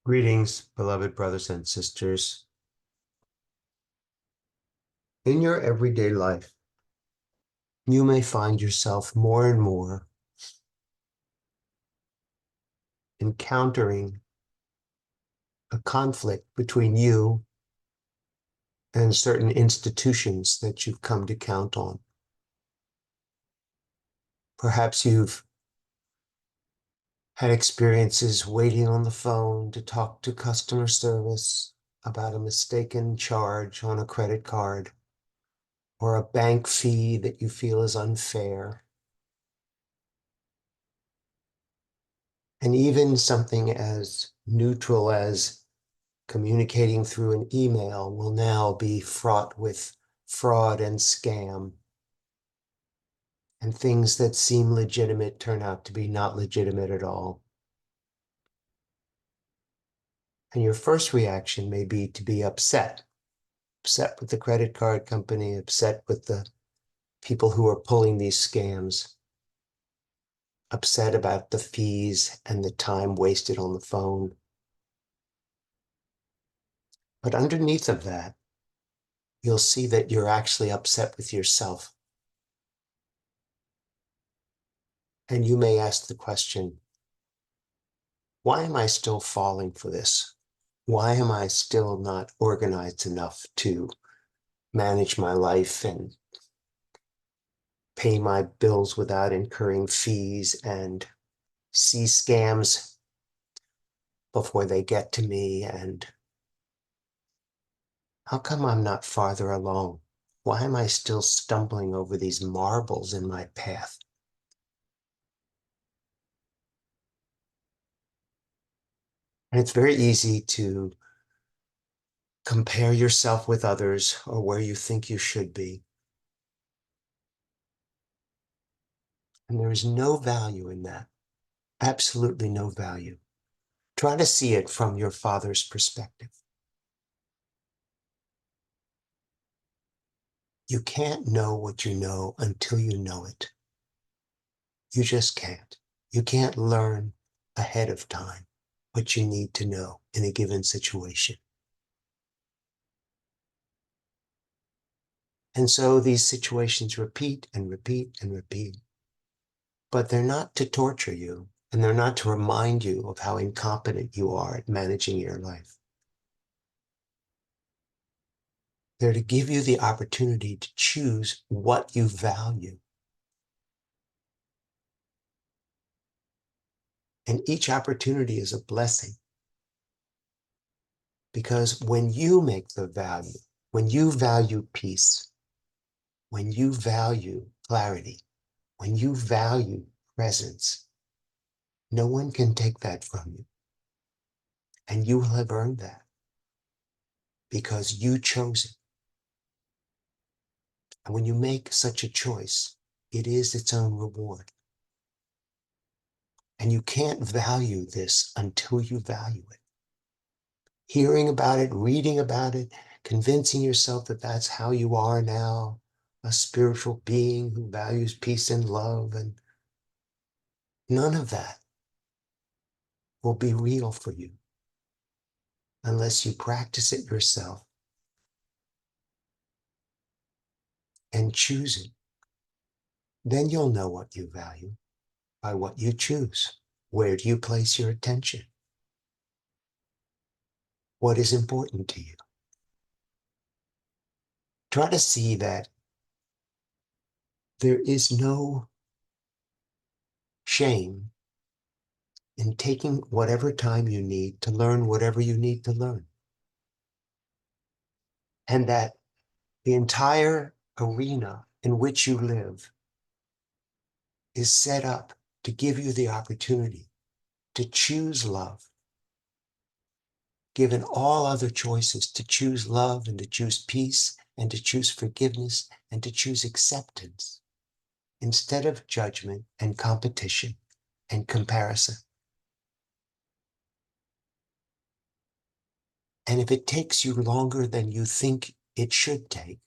Greetings, beloved brothers and sisters. In your everyday life, you may find yourself more and more encountering a conflict between you and certain institutions that you've come to count on. Perhaps you've had experiences waiting on the phone to talk to customer service about a mistaken charge on a credit card or a bank fee that you feel is unfair. And even something as neutral as communicating through an email will now be fraught with fraud and scam. And things that seem legitimate turn out to be not legitimate at all. And your first reaction may be to be upset with the credit card company, upset with the people who are pulling these scams, upset about the fees and the time wasted on the phone. But underneath of that, you'll see that you're actually upset with yourself. And you may ask the question, why am I still falling for this? Why am I still not organized enough to manage my life and pay my bills without incurring fees and see scams before they get to me? And how come I'm not farther along? Why am I still stumbling over these marbles in my path? And it's very easy to compare yourself with others or where you think you should be. And there is no value in that. Absolutely no value. Try to see it from your Father's perspective. You can't know what you know until you know it. You just can't. You can't learn ahead of time what you need to know in a given situation. And so these situations repeat and repeat and repeat. But they're not to torture you, and they're not to remind you of how incompetent you are at managing your life. They're to give you the opportunity to choose what you value. And each opportunity is a blessing. Because when you make the value, when you value peace, when you value clarity, when you value presence, no one can take that from you. And you will have earned that because you chose it. And when you make such a choice, it is its own reward. And you can't value this until you value it. Hearing about it, reading about it, convincing yourself that that's how you are now, a spiritual being who values peace and love, and none of that will be real for you unless you practice it yourself and choose it. Then you'll know what you value by what you choose. Where do you place your attention? What is important to you? Try to see that there is no shame in taking whatever time you need to learn whatever you need to learn. And that the entire arena in which you live is set up to give you the opportunity to choose love, given all other choices, to choose love and to choose peace and to choose forgiveness and to choose acceptance instead of judgment and competition and comparison. And if it takes you longer than you think it should take,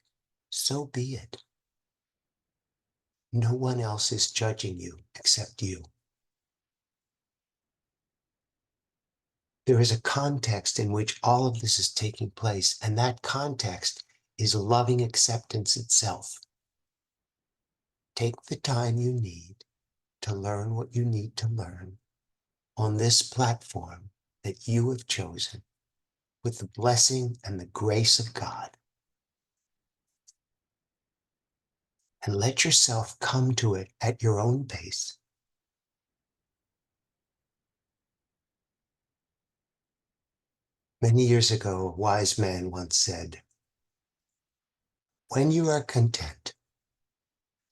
so be it. No one else is judging you except you. There is a context in which all of this is taking place, and that context is loving acceptance itself. Take the time you need to learn what you need to learn on this platform that you have chosen with the blessing and the grace of God. And let yourself come to it at your own pace. Many years ago, a wise man once said, "When you are content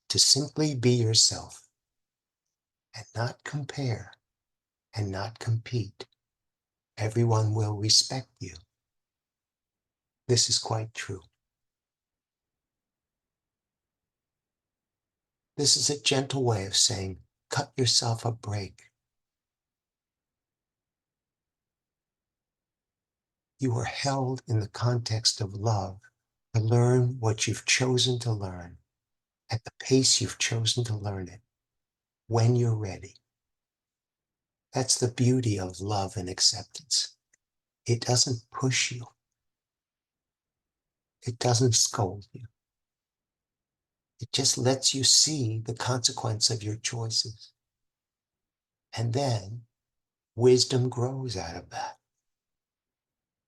to simply be yourself and not compare and not compete, everyone will respect you." This is quite true. This is a gentle way of saying, cut yourself a break. You are held in the context of love to learn what you've chosen to learn at the pace you've chosen to learn it when you're ready. That's the beauty of love and acceptance. It doesn't push you. It doesn't scold you. It just lets you see the consequence of your choices. And then wisdom grows out of that.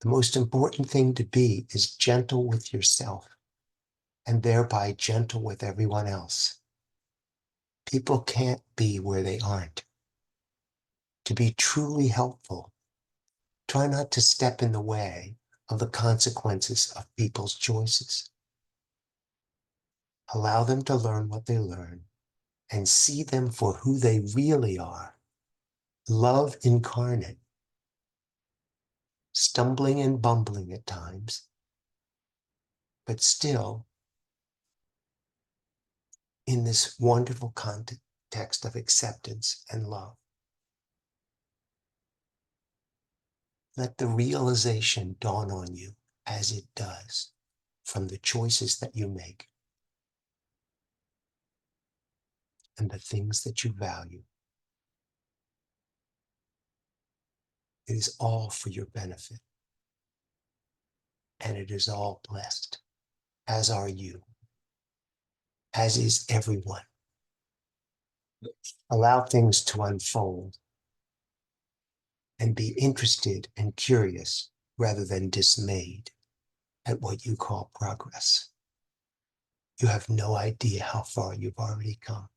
The most important thing to be is gentle with yourself and thereby gentle with everyone else. People can't be where they aren't. To be truly helpful, try not to step in the way of the consequences of people's choices. Allow them to learn what they learn and see them for who they really are. Love incarnate, stumbling and bumbling at times, but still in this wonderful context of acceptance and love. Let the realization dawn on you as it does from the choices that you make and the things that you value. It is all for your benefit, and it is all blessed, as are you, as is everyone. Allow things to unfold and be interested and curious rather than dismayed at what you call progress. You have no idea how far you've already come.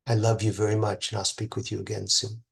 I love you very much, and I'll speak with you again soon.